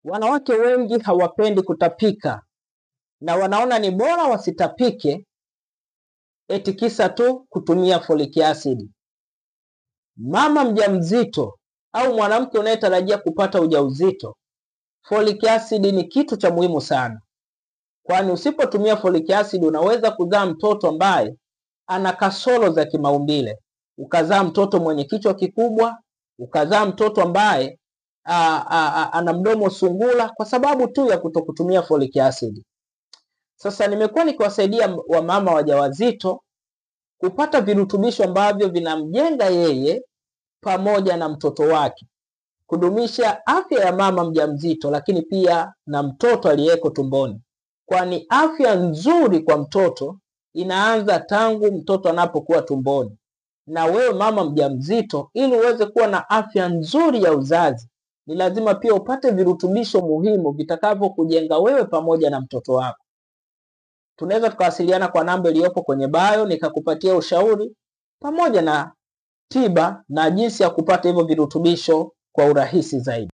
Wanawake wengi hawapendi kutapika na wanaona ni bora wasitapike eti kisa tu kutumia folic acid. Mama mjamzito au mwanamke unayetarajia kupata ujauzito, folic acid ni kitu cha muhimu sana. Kwani usipotumia folic acid unaweza kuzaa mtoto ambaye ana kasoro za kimaumbile. Ukazaa mtoto mwenye kichwa kikubwa, ukazaa mtoto ambaye ana mdomo sungula kwa sababu tu ya kutokutumia folic acid. Sasa nimekuwa nikiwasaidia wamama wajawazito kupata virutubisho ambavyo vinamjenga yeye pamoja na mtoto wake, kudumisha afya ya mama mjamzito, lakini pia na mtoto aliyeko tumboni. Kwani afya nzuri kwa mtoto inaanza tangu mtoto anapokuwa tumboni. Na wewe mama mjamzito, ili uweze kuwa na afya nzuri ya uzazi, ni lazima pia upate virutubisho muhimu vitakavyo kujenga wewe pamoja na mtoto wako. Tunaweza tukawasiliana kwa namba iliyopo kwenye bio, nikakupatia ushauri pamoja na tiba na jinsi ya kupata hivyo virutubisho kwa urahisi zaidi.